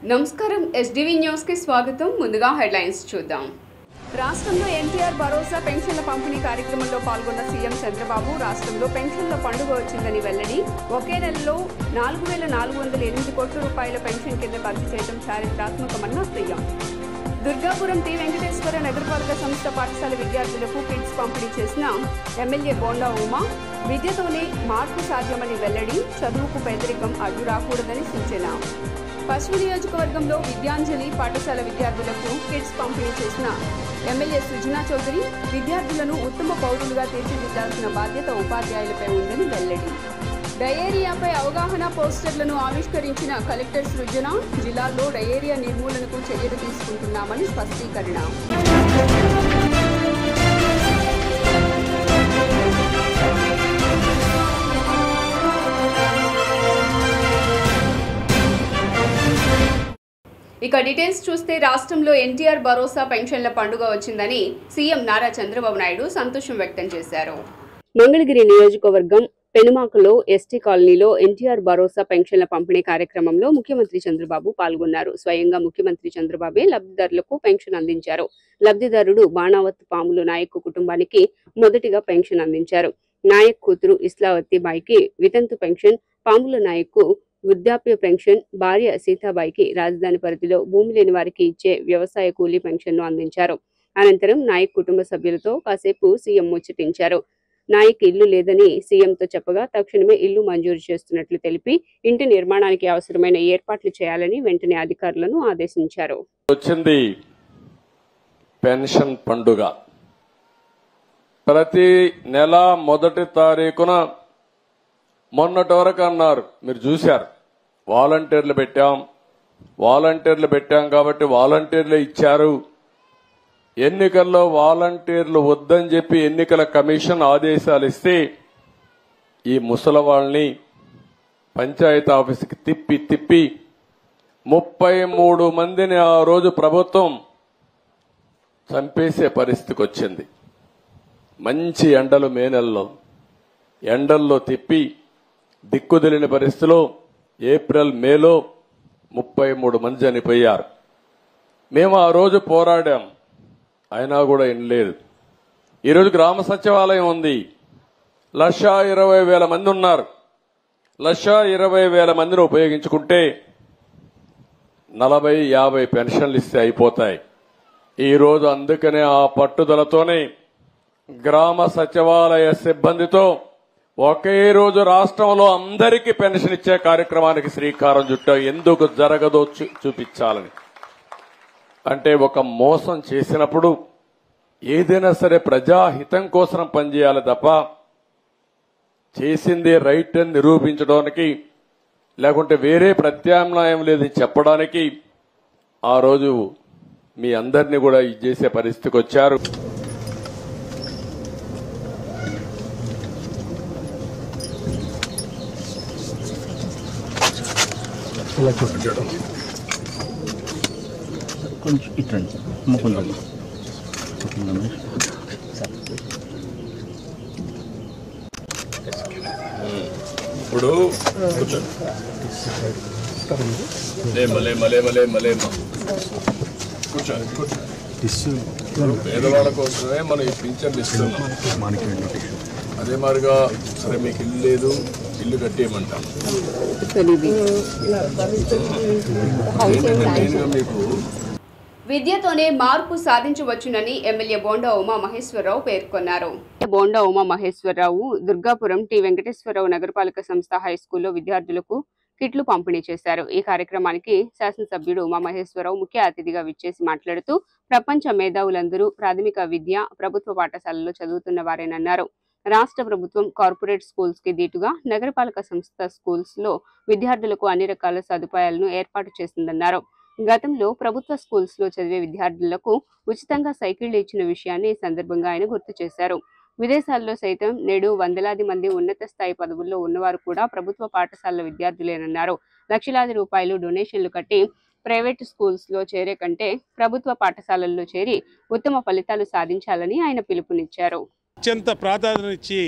నమస్కారం SDV news కి స్వాగతం. ముందుగా హెడ్లైన్స్ చూద్దాం. రాష్ట్రంలో ఎన్టీఆర్ భరోసా పెన్షన్ల పంపిణీ కార్యక్రమంలో పాల్గొన్న సీఎం చంద్రబాబు రాష్ట్రంలో పెన్షన్ల పండుగ వచ్చిందని వెల్లడి. ఒకే నెలలో 4,408 కోట్ల రూపాయల పెన్షన్ కింద ఖర్చు చేయడం చారిత్రాత్మకమన్న సీఎం. దుర్గాపురం టి వెంకటేశ్వర నగరపాలక సంస్థ పాఠశాల విద్యార్థులకు కిట్స్ పంపిణీ చేసిన ఎమ్మెల్యే బోండా ఉమా. విద్యతోనే మార్పు సాధ్యమని వెల్లడి. చదువుకు పేదరికం అడ్డు రాకూడదని సూచన. పశ్చిమ నియోజకవర్గంలో విద్యాంజలి పాఠశాల విద్యార్థులకు కిట్స్ పంపిణీ చేసిన ఎమ్మెల్యే సుజనా చౌదరి. విద్యార్థులను ఉత్తమ పౌరులుగా తీర్చిదిద్దాల్సిన బాధ్యత ఉపాధ్యాయులపై ఉందని వెల్లడి. డయేరియాపై అవగాహన పోస్టర్లను ఆవిష్కరించిన కలెక్టర్ సృజన. జిల్లాలో డయేరియా నిర్మూలనకు చర్యలు తీసుకుంటున్నామని స్పష్టీకరణ. ఇక డీటెయిల్స్ చూస్తే రాష్ట్రంలో ఎన్టీఆర్ భరోసా పెన్షన్ల పండుగ వచ్చిందని సీఎం నారా చంద్రబాబు నాయుడు సంతోషం వ్యక్తం చేశారు. మంగళగిరి నియోజకవర్గం పెనుమాకలో ఎస్టీ కాలనీలో ఎన్టీఆర్ భరోసా పెన్షన్ల పంపిణీ కార్యక్రమంలో ముఖ్యమంత్రి చంద్రబాబు పాల్గొన్నారు. స్వయంగా ముఖ్యమంత్రి చంద్రబాబే లబ్ధిదారులకు పెన్షన్ అందించారు. లబ్ధిదారుడు బాణావత్ పాములు నాయక్ కుటుంబానికి మొదటిగా పెన్షన్ అందించారు. నాయక్ కూతురు ఇస్లావతి బాయికి వితంతు పెన్షన్, పాముల నాయక్ వృద్ధాప్య పెన్షన్, భార్య సీతాబాయికి రాజధాని పరిధిలో భూమి లేని వారికి ఇచ్చే వ్యవసాయ కూలీ పెన్షన్ను అందించారు. అనంతరం నాయక్ కుటుంబ సభ్యులతో కాసేపు సీఎం ముచ్చటించారు. నాయక్ ఇల్లు లేదని సీఎంతో చెప్పగా తక్షణమే ఇల్లు మంజూరు చేస్తున్నట్లు తెలిపి ఇంటి నిర్మాణానికి అవసరమైన ఏర్పాట్లు చేయాలని వెంటనే అధికారులను ఆదేశించారు. వచ్చింది పెన్షన్ పండుగ. ప్రతి నెల మొదటి తారీఖున మొన్నటి వరకు అన్నారు, మీరు చూశారు, వాలంటీర్లు పెట్టాం కాబట్టి వాలంటీర్లు ఇచ్చారు. ఎన్నికల్లో వాలంటీర్లు వద్దని చెప్పి ఎన్నికల కమిషన్ ఆదేశాలు ఇస్తే ఈ ముసలవాళ్ళని పంచాయతీ ఆఫీసుకి తిప్పి 33 మందిని ఆ రోజు ప్రభుత్వం చంపేసే పరిస్థితికి వచ్చింది. మంచి ఎండలు మే నెలలో ఎండల్లో తిప్పి దిక్కుదిలిన పరిస్థితిలో ఏప్రిల్ మేలో 33 మంది చనిపోయారు. మేము ఆ రోజు పోరాడాం, అయినా కూడా ఏం లేదు. ఈరోజు గ్రామ సచివాలయం ఉంది, 1,20,000 మంది ఉన్నారు. 1,20,000 మందిని ఉపయోగించుకుంటే 40-50 పెన్షన్లు ఇస్తే అయిపోతాయి. ఈరోజు అందుకనే ఆ పట్టుదలతోనే గ్రామ సచివాలయ సిబ్బందితో ఒకే రోజు రాష్ట్రంలో అందరికీ పెన్షన్ ఇచ్చే కార్యక్రమానికి శ్రీకారం చుట్టాం. ఎందుకు జరగదో చూపించాలని. అంటే ఒక మోసం చేసినప్పుడు ఏదైనా సరే ప్రజాహితం కోసం పనిచేయాలి తప్ప చేసింది రైట్ అని నిరూపించడానికి లేకుంటే వేరే ప్రత్యామ్నాయం లేదని చెప్పడానికి ఆ రోజు మీ అందరినీ కూడా ఇది చేసే పరిస్థితికి వచ్చారు. కొంచెం ఇట్రండి ముకుందండి. ఇప్పుడు పేదవాళ్ళ కోసమే మనం ఈ పింఛన్లు ఇస్తున్నాం. అదే మాదిరిగా సరే మీకు ఇల్లు లేదు, ఇల్లు కట్టేయమంటాం. మీకు విద్యతోనే మార్పు సాధించవచ్చునని ఎమ్మెల్యే బోండా ఉమా మహేశ్వరరావు పేర్కొన్నారు. బోండా ఉమా మహేశ్వరరావు దుర్గాపురం టి వెంకటేశ్వరరావు నగరపాలక సంస్థ హైస్కూల్లో విద్యార్థులకు కిట్లు పంపిణీ చేశారు. ఈ కార్యక్రమానికి శాసనసభ్యుడు ఉమా మహేశ్వరరావు ముఖ్య అతిథిగా విచ్చేసి మాట్లాడుతూ ప్రపంచ మేధావులందరూ ప్రాథమిక విద్య ప్రభుత్వ పాఠశాలలో చదువుతున్న వారేనన్నారు. రాష్ట్ర ప్రభుత్వం కార్పొరేట్ స్కూల్స్ కి దీటుగా నగరపాలక సంస్థ స్కూల్స్ లో విద్యార్థులకు అన్ని రకాల సదుపాయాలను ఏర్పాటు చేసిందన్నారు. గతంలో ప్రభుత్వ స్కూల్స్ లో చదివే విద్యార్థులకు ఉచితంగా సైకిళ్లు ఇచ్చిన విషయాన్ని ఈ సందర్భంగా ఆయన గుర్తు చేశారు. విదేశాల్లో సైతం నేడు వందలాది మంది ఉన్నత స్థాయి పదవుల్లో ఉన్నవారు కూడా ప్రభుత్వ పాఠశాలల విద్యార్థులేనన్నారు. లక్షలాది రూపాయలు డొనేషన్లు కట్టి ప్రైవేట్ స్కూల్స్ లో చేరే కంటే ప్రభుత్వ పాఠశాలల్లో చేరి ఉత్తమ ఫలితాలు సాధించాలని ఆయన పిలుపునిచ్చారు. అత్యంత ప్రాధాన్యత ఇచ్చి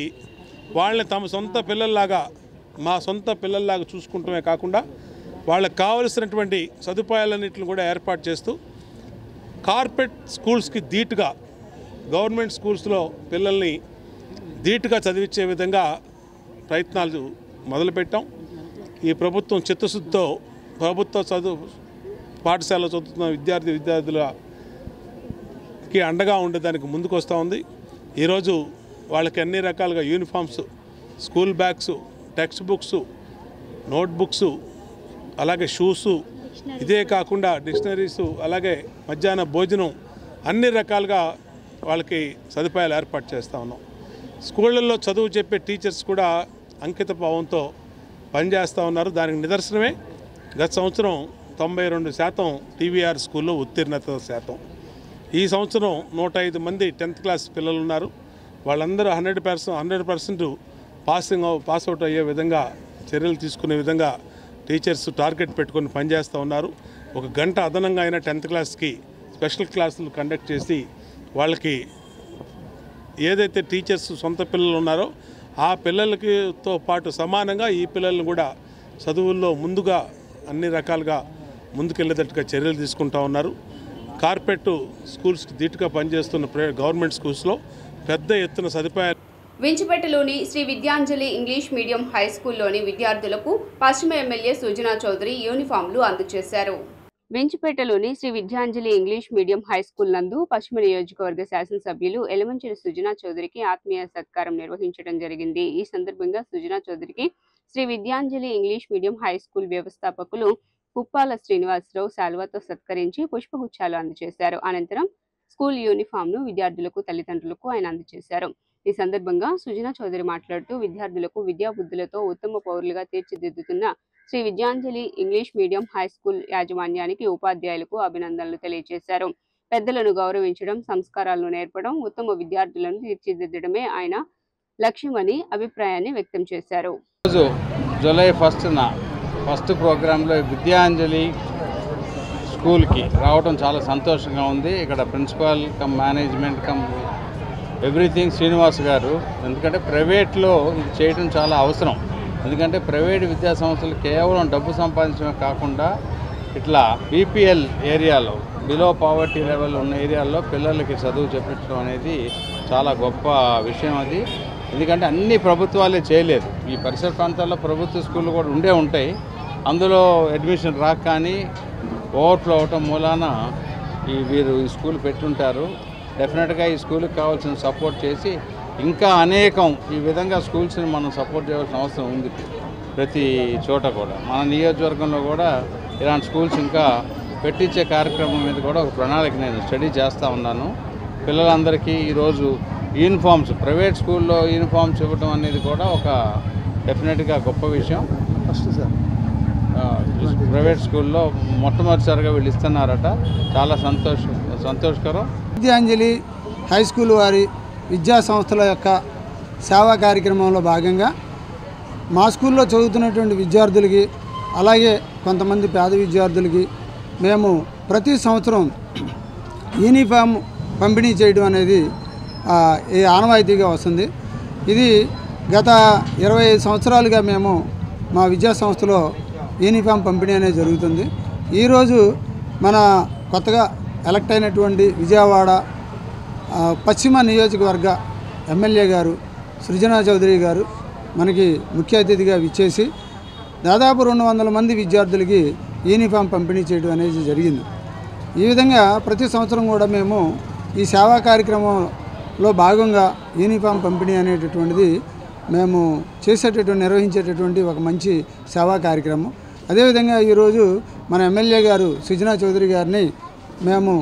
వాళ్ళని తమ సొంత పిల్లల్లాగా మా సొంత పిల్లల్లాగా చూసుకుంటమే కాకుండా వాళ్ళకు కావలసినటువంటి సదుపాయాలన్నింటిని కూడా ఏర్పాటు చేస్తూ కార్పొరేట్ స్కూల్స్కి ధీటుగా గవర్నమెంట్ స్కూల్స్లో పిల్లల్ని ధీటుగా చదివించే విధంగా ప్రయత్నాలు మొదలుపెట్టాం. ఈ ప్రభుత్వం చిత్తశుద్ధితో ప్రభుత్వ పాఠశాలలో చదువుతున్న విద్యార్థులకి అండగా ఉండేదానికి ముందుకు వస్తూ ఉంది. ఈరోజు వాళ్ళకి అన్ని రకాలుగా uniforms, school bags, text books, notebooks, అలాగే షూసు, ఇదే కాకుండా డిక్షనరీసు, అలాగే మధ్యాహ్న భోజనం, అన్ని రకాలుగా వాళ్ళకి సదుపాయాలు ఏర్పాటు చేస్తూ ఉన్నాం. స్కూళ్ళల్లో చదువు చెప్పే టీచర్స్ కూడా అంకిత భావంతో పనిచేస్తూ ఉన్నారు. దానికి నిదర్శనమే గత సంవత్సరం 92% టీవీఆర్ స్కూల్లో ఉత్తీర్ణత శాతం. ఈ సంవత్సరం 105 మంది 10th క్లాస్ పిల్లలు ఉన్నారు. వాళ్ళందరూ 100% పాస్ అవుట్ అయ్యే విధంగా చర్యలు తీసుకునే విధంగా టీచర్స్ టార్గెట్ పెట్టుకొని పనిచేస్తూ ఉన్నారు. 1 గంట అదనంగా అయినా 10th క్లాస్కి స్పెషల్ క్లాసులు కండక్ట్ చేసి వాళ్ళకి ఏదైతే టీచర్స్ సొంత పిల్లలు ఉన్నారో ఆ పిల్లలతో పాటు సమానంగా ఈ పిల్లలను కూడా చదువుల్లో ముందుగా అన్ని రకాలుగా ముందుకెళ్ళేటట్టుగా చర్యలు తీసుకుంటూ ఉన్నారు. కార్పొరేట్ స్కూల్స్కి ధీటుగా పనిచేస్తున్న గవర్నమెంట్ స్కూల్స్లో పెద్ద ఎత్తున సదుపాయాలు. వించిపేటలోని Shri Vidyanjali English medium high స్కూల్లోని విద్యార్థులకు పశ్చిమ ఎమ్మెల్యే సుజనా చౌదరి యూనిఫామ్లు అందజేశారు. వించిపేటలోని Shri Vidyanjali English medium high school నందు పశ్చిమ నియోజకవర్గ శాసనసభ్యులు ఎలమంచిలి సుజనా చౌదరికి ఆత్మీయ సత్కారం నిర్వహించడం జరిగింది. ఈ సందర్భంగా సుజనా చౌదరికి Shri Vidyanjali English medium high school వ్యవస్థాపకులు పుప్పాల శ్రీనివాసరావు శాలువాతో సత్కరించి పుష్పగుచ్చాలు అందజేశారు. అనంతరం స్కూల్ యూనిఫామ్ను విద్యార్థులకు, తల్లిదండ్రులకు ఆయన అందజేశారు. ఈ సందర్భంగా సుజనా చౌదరి మాట్లాడుతూ విద్యార్థులకు విద్యాబుద్ధులతో ఉత్తమ పౌరులుగా తీర్చిదిద్దుతున్న Shri Vidyanjali English medium high school యాజమాన్యానికి, ఉపాధ్యాయులకు అభినందనలు తెలియజేశారు. పెద్దలను గౌరవించడం, సంస్కారాలను నేర్పడం, ఉత్తమ విద్యార్థులను తీర్చిదిద్దడమే ఆయన లక్ష్యమని అభిప్రాయాన్ని వ్యక్తం చేశారు. జూలై 1న ఫస్ట్ ప్రోగ్రాంలో విద్యాంజలి స్కూల్కి రావడం చాలా సంతోషంగా ఉంది. ఇక్కడ principal come management come everything Srinivas గారు, ఎందుకంటే ప్రైవేట్లో ఇది చేయడం చాలా అవసరం. ఎందుకంటే ప్రైవేట్ విద్యా సంస్థలు కేవలం డబ్బు సంపాదించడమే కాకుండా ఇట్లా బీపీఎల్ ఏరియాలో, బిలో పావర్టీ లెవెల్ ఉన్న ఏరియాల్లో పిల్లలకి చదువు చెప్పించడం అనేది చాలా గొప్ప విషయం. అది ఎందుకంటే అన్ని ప్రభుత్వాలే చేయలేదు. ఈ పరిసర ప్రాంతాల్లో ప్రభుత్వ స్కూళ్ళు కూడా ఉంటాయి. అందులో అడ్మిషన్ రాక కానీ ఓవర్ఫ్లో అవటం మూలాన వీరు ఈ స్కూల్ పెట్టుంటారు. డెఫినెట్గా ఈ స్కూల్కి కావాల్సిన సపోర్ట్ చేసి ఇంకా అనేకం ఈ విధంగా స్కూల్స్ని మనం సపోర్ట్ చేయాల్సిన అవసరం ఉంది. ప్రతి చోట కూడా మన నియోజకవర్గంలో కూడా ఇలాంటి స్కూల్స్ ఇంకా పెట్టించే కార్యక్రమం మీద కూడా ఒక ప్రణాళిక నేను స్టడీ చేస్తూ ఉన్నాను. పిల్లలందరికీ ఈరోజు యూనిఫామ్స్, ప్రైవేట్ స్కూల్లో యూనిఫామ్స్ ఇవ్వడం అనేది కూడా ఒక డెఫినెట్గా గొప్ప విషయం. ఫస్ట్ సార్ ప్రైవేట్ స్కూల్లో మొట్టమొదటిసారిగా వీళ్ళు ఇస్తున్నారట. చాలా సంతోషకరం. విద్యాంజలి హై స్కూల్ వారి విద్యా సంస్థల యొక్క సేవా కార్యక్రమంలో భాగంగా మా స్కూల్లో చదువుతున్నటువంటి విద్యార్థులకి, అలాగే కొంతమంది పేద విద్యార్థులకి మేము ప్రతి సంవత్సరం యూనిఫామ్ పంపిణీ చేయడం అనేది ఈ ఆనవాయితీగా వస్తుంది. ఇది గత 25 సంవత్సరాలుగా మేము మా విద్యా సంస్థలో యూనిఫామ్ పంపిణీ అనేది జరుగుతుంది. ఈరోజు మన కొత్తగా ఎలక్ట్ అయినటువంటి విజయవాడ పశ్చిమ నియోజకవర్గ ఎమ్మెల్యే గారు సృజనా చౌదరి గారు మనకి ముఖ్య అతిథిగా విచ్చేసి దాదాపు 200 మంది విద్యార్థులకి యూనిఫామ్ పంపిణీ చేయడం అనేది జరిగింది. ఈ విధంగా ప్రతి సంవత్సరం కూడా మేము ఈ సేవా కార్యక్రమంలో భాగంగా యూనిఫామ్ పంపిణీ అనేటటువంటిది మేము నిర్వహించేటటువంటి ఒక మంచి సేవా కార్యక్రమం. అదేవిధంగా ఈరోజు మన ఎమ్మెల్యే గారు సుజనా చౌదరి గారిని మేము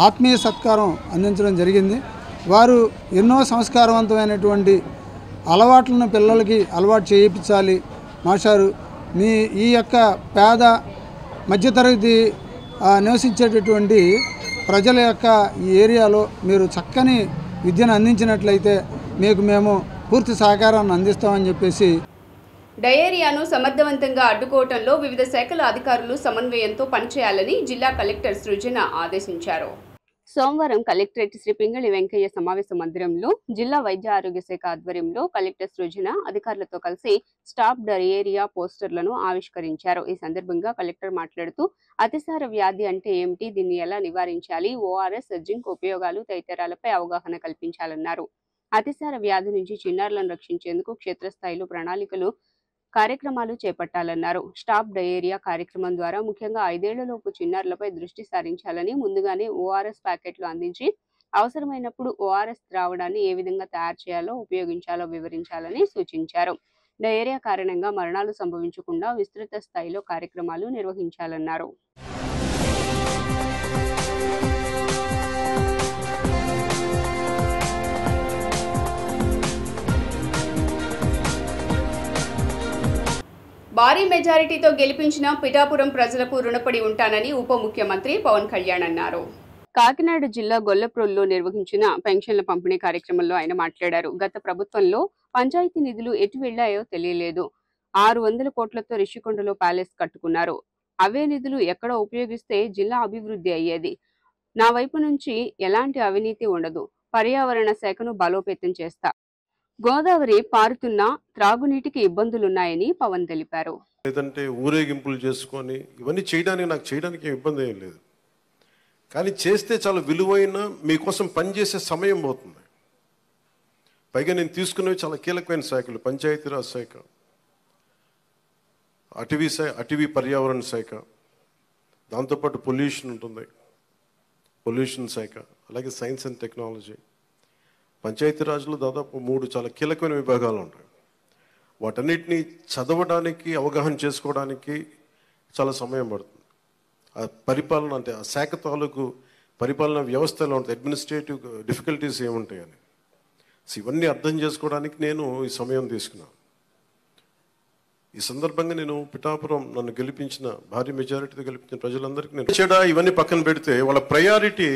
ఆత్మీయ సత్కారం అందించడం జరిగింది. వారు ఎన్నో సంస్కారవంతమైనటువంటి అలవాట్లను పిల్లలకి అలవాటు చేయించాలి. మాస్టారు, మీ ఈ యొక్క పేద మధ్యతరగతి నివసించేటటువంటి ప్రజల యొక్క ఈ ఏరియాలో మీరు చక్కని విద్యను అందించినట్లయితే మీకు మేము పూర్తి సహకారాన్ని అందిస్తామని చెప్పేసి. డయేరియాను సమర్థవంతంగా అడ్డుకోవడంలో వివిధ శాఖల అధికారులు సమన్వయంతో పనిచేయాలని జిల్లా కలెక్టర్ సృజన ఆదేశించారు. సోమవారం కలెక్టరేట్ శ్రీ పింగళి వెంకయ్య సమావేశ మందిరంలో జిల్లా వైద్య ఆరోగ్య శాఖ ఆధ్వర్యంలో కలెక్టర్ సృజన అధికారులతో కలిసి స్టాప్ డయేరియా పోస్టర్లను ఆవిష్కరించారు. ఈ సందర్భంగా కలెక్టర్ మాట్లాడుతూ అతిసార వ్యాధి అంటే ఏమిటి, దీన్ని ఎలా నివారించాలి, ఓఆర్ఎస్, జింక్ ఉపయోగాలు తదితరాలపై అవగాహన కల్పించాలన్నారు. అతిసార వ్యాధి నుంచి చిన్నారులను రక్షించేందుకు క్షేత్రస్థాయిలో ప్రణాళికలు కార్యక్రమాలు చేపట్టాలన్నారు. స్టాప్ డయేరియా కార్యక్రమం ద్వారా ముఖ్యంగా 5 ఏళ్లలోపు చిన్నారులపై దృష్టి సారించాలని, ముందుగానే ఓఆర్ఎస్ ప్యాకెట్లు అందించి అవసరమైనప్పుడు ఓఆర్ఎస్ ద్రావణాన్ని ఏ విధంగా తయారు చేయాలో, ఉపయోగించాలో వివరించాలని సూచించారు. డయేరియా కారణంగా మరణాలు సంభవించకుండా విస్తృత స్థాయిలో కార్యక్రమాలు నిర్వహించాలన్నారు. భారీ మెజారిటీతో గెలిపించిన పిఠాపురం ప్రజలకు రుణపడి ఉంటానని ఉప ముఖ్యమంత్రి పవన్ కళ్యాణ్ అన్నారు. కాకినాడ జిల్లా గొల్లప్రోలులో నిర్వహించిన పెన్షన్ల పంపిణీ కార్యక్రమంలో ఆయన మాట్లాడారు. గత ప్రభుత్వంలో పంచాయతీ నిధులు ఎటు వెళ్లాయో తెలియలేదు. 600 కోట్లతో రిషికొండలో ప్యాలెస్ కట్టుకున్నారు. అవే నిధులు ఎక్కడ ఉపయోగిస్తే జిల్లా అభివృద్ధి అయ్యేది. నా వైపు నుంచి ఎలాంటి అవినీతి ఉండదు. పర్యావరణ శాఖను బలోపేతం చేస్తా. గోదావరి పారుతున్నా త్రాగునీటికి ఇబ్బందులున్నాయని పవన్ తెలిపారు. లేదంటే ఊరేగింపులు చేసుకొని ఇవన్నీ చేయడానికి ఇబ్బంది ఏం లేదు. కానీ చేస్తే చాలా విలువైన మీకోసం పనిచేసే సమయం పోతుంది. పైగా నేను తీసుకునేవి చాలా కీలకమైన శాఖలు. పంచాయతీరాజ్ శాఖ, అటవీ పర్యావరణ శాఖ, దాంతోపాటు పొల్యూషన్ ఉంటుంది, పొల్యూషన్ శాఖ, అలాగే సైన్స్ అండ్ టెక్నాలజీ. పంచాయతీరాజ్లో దాదాపు 3 చాలా కీలకమైన విభాగాలు ఉంటాయి. వాటన్నిటినీ చదవడానికి, అవగాహన చేసుకోవడానికి చాలా సమయం పడుతుంది. ఆ పరిపాలన అంటే ఆ శాఖ తాలూకు పరిపాలన వ్యవస్థ ఎలా ఉంటుంది, అడ్మినిస్ట్రేటివ్ డిఫికల్టీస్ ఏముంటాయని ఇవన్నీ అర్థం చేసుకోవడానికి నేను ఈ సమయం తీసుకున్నాను. ఈ సందర్భంగా నేను పిఠాపురం నన్ను గెలిపించిన, భారీ మెజారిటీతో గెలిపించిన ప్రజలందరికీ నేను ఇవన్నీ పక్కన పెడితే వాళ్ళ ప్రయారిటీ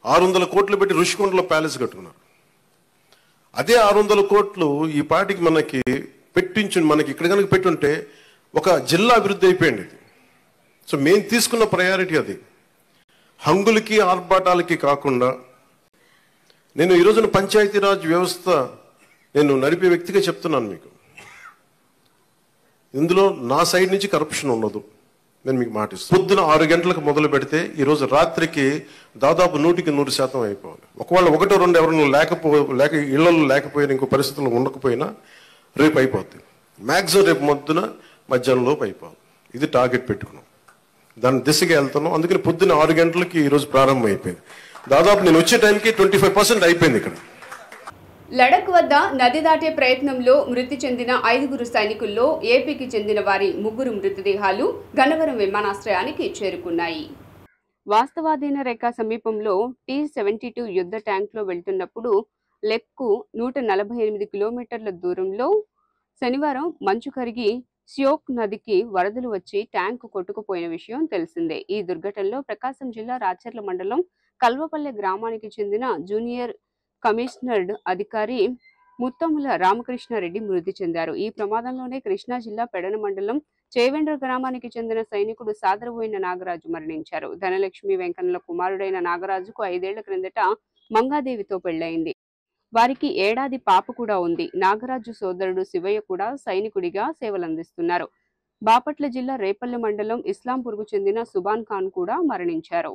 600 కోట్లు పెట్టి రుషికొండలో ప్యాలెస్ కట్టుకున్నారు. అదే 600 కోట్లు ఈ పార్టీకి మనకి ఇక్కడ కనుక పెట్టుంటే ఒక జిల్లా అభివృద్ధి అయిపోయింది. సో మేము తీసుకున్న ప్రయారిటీ అది. హంగులకి ఆర్భాటాలకి కాకుండా నేను ఈ రోజున పంచాయతీరాజ్ వ్యవస్థ నేను నడిపే వ్యక్తిగా చెప్తున్నాను మీకు. ఇందులో నా సైడ్ నుంచి కరప్షన్ ఉండదు. నేను మీకు మాటిస్తాను. పొద్దున 6 గంటలకు మొదలు పెడితే ఈరోజు రాత్రికి దాదాపు 100% అయిపోవాలి. ఒకవేళ 1-2 ఎవరైనా లేక ఇళ్లలో లేకపోయినా, ఇంకో పరిస్థితుల్లో ఉండకపోయినా రేపు అయిపోద్ది. మ్యాక్సిమం రేపు మధ్యాహ్నంలోపు అయిపోవాలి. ఇది టార్గెట్ పెట్టుకున్నాం, దాని దిశగా వెళ్తున్నాం. అందుకని పొద్దున్న 6 గంటలకి ఈరోజు ప్రారంభం అయిపోయింది. దాదాపు నేను వచ్చే టైంకి 25% అయిపోయింది. ఇక్కడ లడక్ వద్ద నది దాటే ప్రయత్నంలో మృతి చెందిన 5 సైనికుల్లో ఏపీకి చెందిన వారి 3 మృతదేహాలు గన్నవరం విమానాశ్రయానికి చేరుకున్నాయి. వాస్తవాధీన రేఖ సమీపంలో T-72 యుద్ధ ట్యాంక్లో వెళ్తున్నప్పుడు లెక్కు 148 కిలోమీటర్ల దూరంలో శనివారం మంచు కరిగి శ్యోక్ నదికి వరదలు వచ్చి ట్యాంకు కొట్టుకుపోయిన విషయం తెలిసిందే. ఈ దుర్ఘటనలో ప్రకాశం జిల్లా రాచర్ల మండలం కల్వపల్లె గ్రామానికి చెందిన జూనియర్ కమిషనర్డ్ అధికారి ముత్తముల రామకృష్ణారెడ్డి మృతి చెందారు. ఈ ప్రమాదంలోనే కృష్ణా జిల్లా పెడన మండలం చేవెండ్ర గ్రామానికి చెందిన సైనికుడు సాదరబోయిన నాగరాజు మరణించారు. ధనలక్ష్మి వెంకన్నల కుమారుడైన నాగరాజుకు 5 ఏళ్ల క్రిందట మంగాదేవితో పెళ్లైంది. వారికి ఏడాది పాప కూడా ఉంది. నాగరాజు సోదరుడు శివయ్య కూడా సైనికుడిగా సేవలందిస్తున్నారు. బాపట్ల జిల్లా రేపల్లె మండలం ఇస్లాంపూర్కు చెందిన సుబాన్ ఖాన్ కూడా మరణించారు.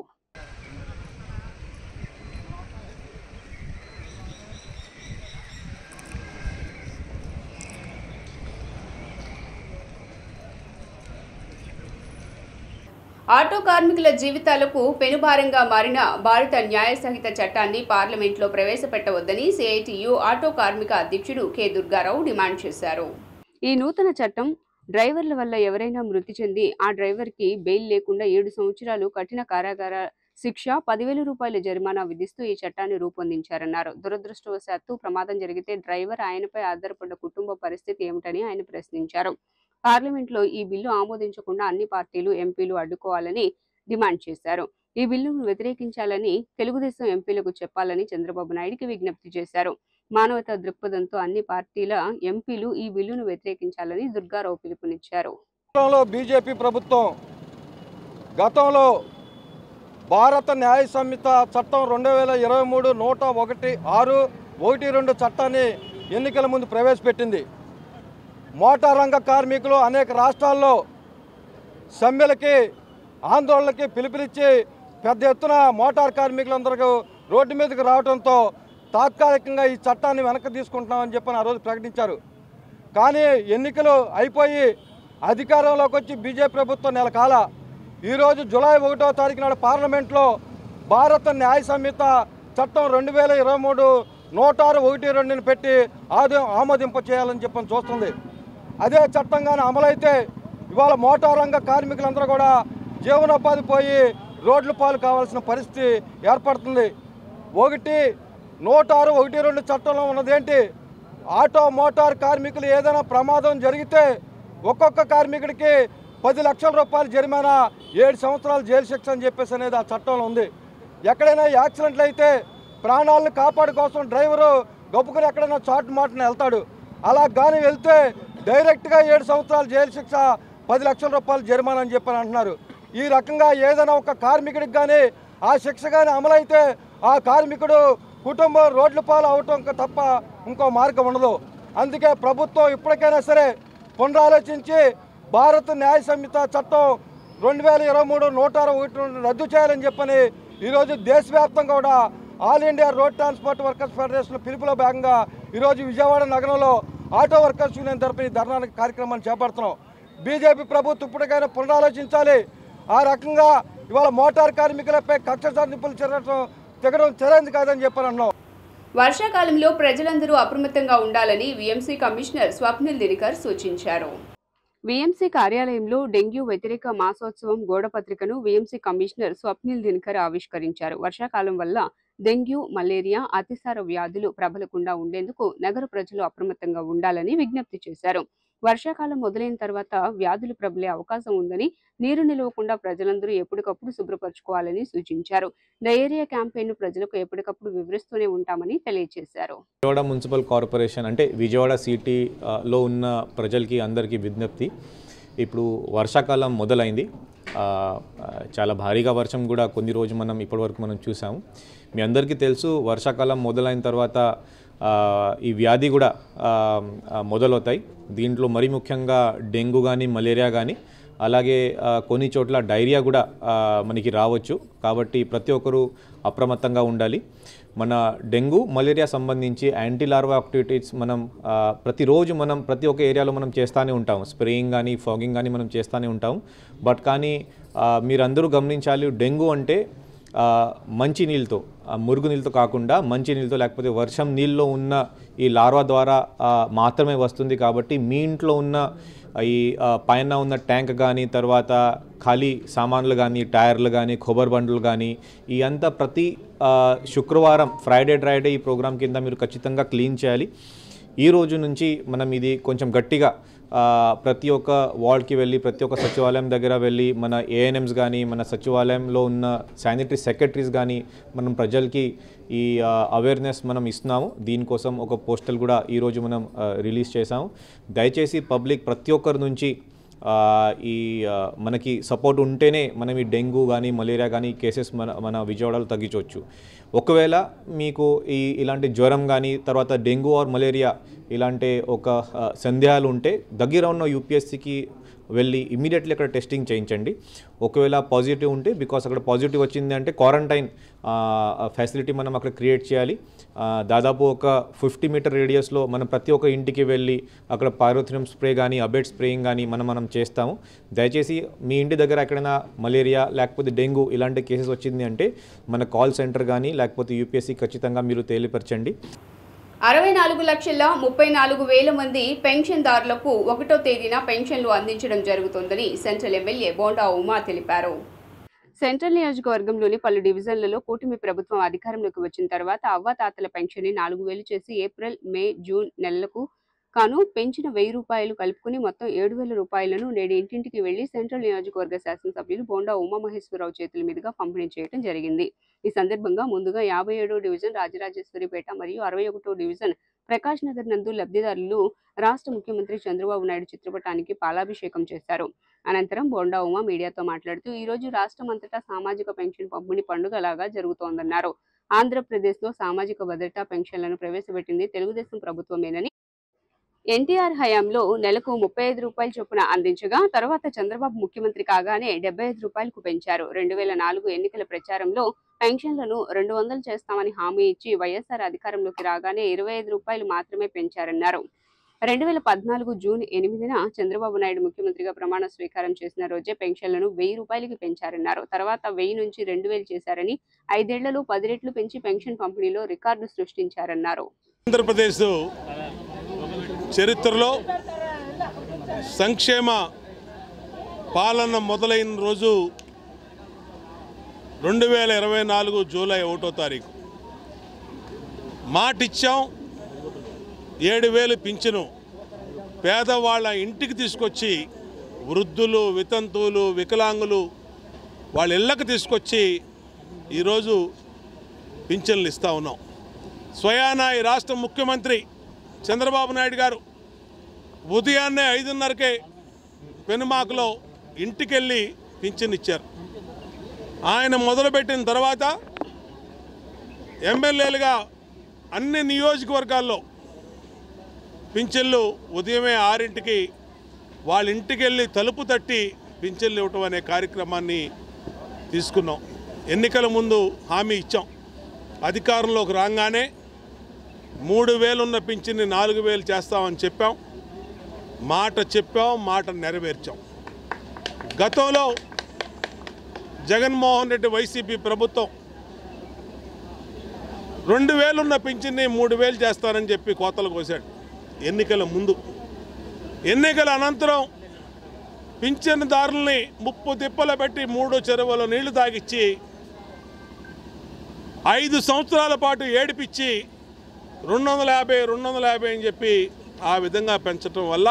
ఆటో కార్మికుల జీవితాలకు పెనుభారంగా మారిన భారత న్యాయ సంహిత చట్టాన్ని పార్లమెంట్లో ప్రవేశపెట్టవద్దని సిఐటియు ఆటో కార్మిక అధ్యక్షుడు కె దుర్గారావు డిమాండ్ చేశారు. ఈ నూతన చట్టం డ్రైవర్ల వల్ల ఎవరైనా మృతి చెంది ఆ డ్రైవర్కి బెయిల్ లేకుండా 7 సంవత్సరాలు కఠిన కారాగార శిక్ష, 10,000 రూపాయల జరిమానా విధిస్తూ ఈ చట్టాన్ని రూపొందించారన్నారు. దురదృష్టవశాత్తు ప్రమాదం జరిగితే డ్రైవర్, ఆయనపై ఆధారపడ్డ కుటుంబ పరిస్థితి ఏమిటని ఆయన ప్రశ్నించారు. పార్లమెంట్లో ఈ బిల్లు ఆమోదించకుండా అన్ని పార్టీలు, ఎంపీలు అడ్డుకోవాలని డిమాండ్ చేశారు. ఈ బిల్లును వ్యతిరేకించాలని తెలుగుదేశం ఎంపీలకు చెప్పాలని చంద్రబాబు నాయుడికి విజ్ఞప్తి చేశారు. మానవతా దృక్పథంతో అన్ని పార్టీల ఎంపీలు ఈ బిల్లును వ్యతిరేకించాలని దుర్గారావు పిలుపునిచ్చారు. బీజేపీ ప్రభుత్వం గతంలో భారత న్యాయ సంహిత చట్టం 2023 116(1)(2) చట్టాన్ని ఎన్నికల ముందు ప్రవేశపెట్టింది. మోటార్ రంగ కార్మికులు అనేక రాష్ట్రాల్లో సమ్మెలకి ఆందోళనకి పిలుపునిచ్చి పెద్ద ఎత్తున మోటార్ కార్మికులందరూ రోడ్డు మీదకి రావడంతో తాత్కాలికంగా ఈ చట్టాన్ని వెనక్కి తీసుకుంటున్నామని చెప్పని ఆ రోజు ప్రకటించారు. కానీ ఎన్నికలు అయిపోయి అధికారంలోకి వచ్చి బీజేపీ ప్రభుత్వం నెల కాల ఈరోజు జూలై 1వ తారీఖు నాడు పార్లమెంట్లో భారత న్యాయ సంహిత చట్టం 2023 106(1)(2)ని పెట్టి ఆమోదింప చేయాలని చెప్పని చూస్తుంది. అదే చట్టంగానే అమలైతే ఇవాళ మోటార్ రంగ కార్మికులందరూ కూడా జీవనోపాధి పోయి రోడ్ల పాలు కావాల్సిన పరిస్థితి ఏర్పడుతుంది. 106(1)(2) చట్టంలో ఉన్నదేంటి? ఆటో మోటార్ కార్మికులు ఏదైనా ప్రమాదం జరిగితే ఒక్కొక్క కార్మికుడికి 10 లక్షల రూపాయలు జరిమానా, 7 సంవత్సరాలు జైలు శిక్ష అని చెప్పేసి అనేది ఆ చట్టంలో ఉంది. ఎక్కడైనా యాక్సిడెంట్లు అయితే ప్రాణాలను కాపాడు కోసం డ్రైవరు గొప్పకుని ఎక్కడైనా చాటు మాటను వెళ్తాడు. అలా కానీ వెళ్తే డైరెక్ట్గా 7 సంవత్సరాలు జైలు శిక్ష, 10 లక్షల రూపాయలు జరిమానా అని చెప్పని అంటున్నారు. ఈ రకంగా ఏదైనా ఒక కార్మికుడికి కానీ ఆ శిక్ష కానీ అమలైతే ఆ కార్మికుడు కుటుంబం రోడ్ల పాలు అవటం తప్ప ఇంకో మార్గం ఉండదు. అందుకే ప్రభుత్వం ఇప్పటికైనా సరే పునరాలోచించి భారత న్యాయ సంహిత చట్టం 2023 106(1) రద్దు చేయాలని చెప్పని ఈరోజు దేశవ్యాప్తంగా కూడా all India road transport workers federation పిలుపులో భాగంగా ఈరోజు విజయవాడ నగరంలో ఆటో వర్కర్స్ యూనియన్ తరపున ధర్నా కార్యక్రమాన్ని చేపడుతున్నాం. బీజేపీ ప్రభుత్వం ఇప్పటికైనా పునరాలోచించాలి. ఆ రకంగా ఇవాళ మోటార్ కార్మికులపై కక్ష సాధింపులు తెగడం సరైనది కాదని చెప్పని అన్నాం. వర్షాకాలంలో ప్రజలందరూ అప్రమత్తంగా ఉండాలని వీఎంసీ కమిషనర్ స్వప్నిల్ దినకర్ సూచించారు. వీఎంసీ కార్యాలయంలో డెంగ్యూ వ్యతిరేక మాసోత్సవం గోడపత్రికను వీఎంసీ కమిషనర్ స్వప్నిల్ దినకర్ ఆవిష్కరించారు. వర్షాకాలం వల్ల డెంగ్యూ, మలేరియా, అతిసార వ్యాధులు ప్రబలకుండా ఉండేందుకు నగర ప్రజలు అప్రమత్తంగా ఉండాలని విజ్ఞప్తి చేశారు. వర్షాకాలం మొదలైన తర్వాత వ్యాధులు ప్రబలే అవకాశం ఉందని, నీరు నిలవకుండా ప్రజలందరూ ఎప్పటికప్పుడు శుభ్రపరచుకోవాలని సూచించారు. డయేరియా క్యాంపెయిన్ ను ప్రజలకు ఎప్పటికప్పుడు వివరిస్తూనే ఉంటామని తెలియజేశారు. విజయవాడ మున్సిపల్ కార్పొరేషన్ అంటే విజయవాడ సిటీలో ఉన్న ప్రజలకి అందరికీ విజ్ఞప్తి. ఇప్పుడు వర్షాకాలం మొదలైంది. చాలా భారీగా వర్షం కూడా కొన్ని రోజు ఇప్పటివరకు మనం చూసాము. మీ అందరికీ తెలుసు వర్షాకాలం మొదలైన తర్వాత ఈ వ్యాధి కూడా మొదలవుతాయి. దీంట్లో మరీ ముఖ్యంగా డెంగ్యూ కానీ, మలేరియా కానీ, అలాగే కొన్ని చోట్ల డైరియా కూడా మనకి రావచ్చు. కాబట్టి ప్రతి ఒక్కరూ అప్రమత్తంగా ఉండాలి. మన డెంగ్యూ, మలేరియా సంబంధించి యాంటీ లార్వా యాక్టివిటీస్ ప్రతిరోజు ప్రతి ఒక్క ఏరియాలో చేస్తూనే ఉంటాం. స్ప్రేయింగ్ కానీ, ఫాగింగ్ కానీ చేస్తూనే ఉంటాం. బట్ కానీ మీరందరూ గమనించాలి, డెంగ్యూ అంటే మంచి నీళ్ళతో, మురుగు నీళ్ళతో కాకుండా మంచి నీళ్ళతో లేకపోతే వర్షం నీళ్ళలో ఉన్న ఈ లార్వా ద్వారా మాత్రమే వస్తుంది. కాబట్టి మీ ఇంట్లో ఉన్న ఈ పైన ఉన్న ట్యాంక్ కానీ, తర్వాత ఖాళీ సామాన్లు కానీ, టైర్లు కానీ, కొబ్బరి బండ్లు కానీ, ఈ అంతా ప్రతి శుక్రవారం ఫ్రైడే ఈ ప్రోగ్రాం కింద మీరు ఖచ్చితంగా క్లీన్ చేయాలి. ఈ రోజు నుంచి ఇది కొంచెం గట్టిగా ప్రతి ఒక్క వార్డ్కి వెళ్ళి, ప్రతి ఒక్క సచివాలయం దగ్గర వెళ్ళి, మన ఏఎన్ఎంస్ కానీ, మన సచివాలయంలో ఉన్న శానిటరీ సెక్రటరీస్ కానీ ప్రజలకి ఈ అవేర్నెస్ ఇస్తున్నాము. దీనికోసం ఒక పోస్టల్ కూడా ఈరోజు రిలీజ్ చేసాము. దయచేసి పబ్లిక్ ప్రతి ఒక్కరి నుంచి మనకి సపోర్ట్ ఉంటేనే ఈ డెంగ్యూ కానీ, మలేరియా కానీ కేసెస్ మన విజయవాడలో తగ్గించవచ్చు. ఒకవేళ మీకు ఇలాంటి జ్వరం కానీ, తర్వాత డెంగ్యూ ఆర్ మలేరియా ఇలాంటి ఒక సందేహాలు ఉంటే దగ్గర ఉన్న యూపీఎస్సీకి వెళ్ళి ఇమీడియట్లీ అక్కడ టెస్టింగ్ చేయించండి. ఒకవేళ పాజిటివ్ ఉంటే, బికాస్ అక్కడ పాజిటివ్ వచ్చింది అంటే క్వారంటైన్ ఫెసిలిటీ అక్కడ క్రియేట్ చేయాలి. దాదాపు ఒక 50 మీటర్ రేడియస్లో ప్రతి ఒక్క ఇంటికి వెళ్ళి అక్కడ పైరోథినం స్ప్రే కానీ, అబేట్ స్ప్రేయింగ్ కానీ మనం చేస్తాము. దయచేసి మీ ఇంటి దగ్గర ఎక్కడైనా మలేరియా లేకపోతే డెంగ్యూ ఇలాంటి కేసెస్ వచ్చింది అంటే మన కాల్ సెంటర్ కానీ లేకపోతే యూపీఎస్సీ ఖచ్చితంగా మీరు తెలియపరచండి. 64,34,000 మంది పెన్షన్దారులకు 1వ తేదీన పెన్షన్లు అందించడం జరుగుతుందని సెంట్రల్ ఎమ్మెల్యే బోండా ఉమా తెలిపారు. సెంట్రల్ నియోజకవర్గంలోని పలు డివిజన్లలో కూటమి ప్రభుత్వం అధికారంలోకి వచ్చిన తర్వాత అవ్వాతాతల పెన్షన్ ని 4,000 చేసి ఏప్రిల్, మే, జూన్ నెలలకు కాను పెంచిన 1,000 రూపాయలు కలుపుకుని మొత్తం 7,000 రూపాయలను నేడు ఇంటింటికి వెళ్లి సెంట్రల్ నియోజకవర్గ శాసనసభ్యులు బోండా ఉమామహేశ్వరరావు చేతుల మీదుగా పంపిణీ చేయడం జరిగింది. ఈ సందర్భంగా ముందుగా 57వ డివిజన్ రాజరాజేశ్వరిపేట మరియు 61వ డివిజన్ ప్రకాష్ నగర్ నందు లబ్ధిదారులు రాష్ట్ర ముఖ్యమంత్రి చంద్రబాబు నాయుడు చిత్రపటానికి పాలాభిషేకం చేశారు. అనంతరం బోండా ఉమ మీడియాతో మాట్లాడుతూ ఈ రోజు రాష్ట్రం అంతటా సామాజిక పెన్షన్ పంపిణీ పండుగలాగా జరుగుతోందన్నారు. ఆంధ్రప్రదేశ్లో సామాజిక భద్రతా పెన్షన్లను ప్రవేశపెట్టింది తెలుగుదేశం ప్రభుత్వమేనని, ఎన్టీఆర్ హయాంలో నెలకు 35 రూపాయల చొప్పున అందించగా తర్వాత చంద్రబాబు ముఖ్యమంత్రి కాగానే 75 రూపాయలకు పెంచారు. 2004 ఎన్నికల ప్రచారంలో పెన్షన్లను 200 చేస్తామని హామీ ఇచ్చి వైఎస్ఆర్ అధికారంలోకి రాగానే 25 రూపాయలు మాత్రమే పెంచారన్నారు. 2014 జూన్ 8న చంద్రబాబు నాయుడు ముఖ్యమంత్రిగా ప్రమాణ స్వీకారం చేసిన రోజే పెన్షన్లను 1000 రూపాయలకి పెంచారన్నారు. తర్వాత 1000 నుంచి 2000 చేశారని, 5 ఏళ్లలో 10 రెట్లు పెంచి పెన్షన్ పంపిణీలో రికార్డు సృష్టించారన్నారు. ఆంధ్రప్రదేశ్ చరిత్రలో సంక్షేమ పాలన మొదలైన రోజు 2024 జూలై 1వ తారీఖు. మాటిచ్చాం 7000 పింఛను పేదవాళ్ళ ఇంటికి తీసుకొచ్చి, వృద్ధులు, వితంతువులు, వికలాంగులు వాళ్ళ ఇళ్ళకి తీసుకొచ్చి ఈరోజు పింఛన్లు ఇస్తూ ఉన్నాం. స్వయాన ఈ రాష్ట్ర ముఖ్యమంత్రి చంద్రబాబు నాయుడు గారు ఉదయాన్నే 5:30కే పెనుమాకలో ఇంటికెళ్ళి పింఛన్ ఇచ్చారు. ఆయన మొదలుపెట్టిన తర్వాత ఎమ్మెల్యేలుగా అన్ని నియోజకవర్గాల్లో పింఛన్లు ఉదయమే 6ంటికి వాళ్ళ ఇంటికి వెళ్ళి తలుపు తట్టి పింఛన్లు ఇవ్వటం అనే కార్యక్రమాన్ని తీసుకున్నాం. ఎన్నికల ముందు హామీ ఇచ్చాం. అధికారంలోకి రాగానే 3000 ఉన్న పింఛన్ని 4000 చేస్తామని చెప్పాం. మాట నెరవేర్చాం. గతంలో జగన్మోహన్ రెడ్డి వైసీపీ ప్రభుత్వం 2000 ఉన్న పింఛన్ని 3000 చేస్తానని చెప్పి కోతలు కోశాడు ఎన్నికల ముందు. ఎన్నికల అనంతరం పింఛన్దారుల్ని ముప్పు తిప్పల పెట్టి 3 చెరువుల నీళ్లు తాగిచ్చి 5 సంవత్సరాల పాటు ఏడిపించి 250 అని చెప్పి ఆ విధంగా పెంచడం వల్ల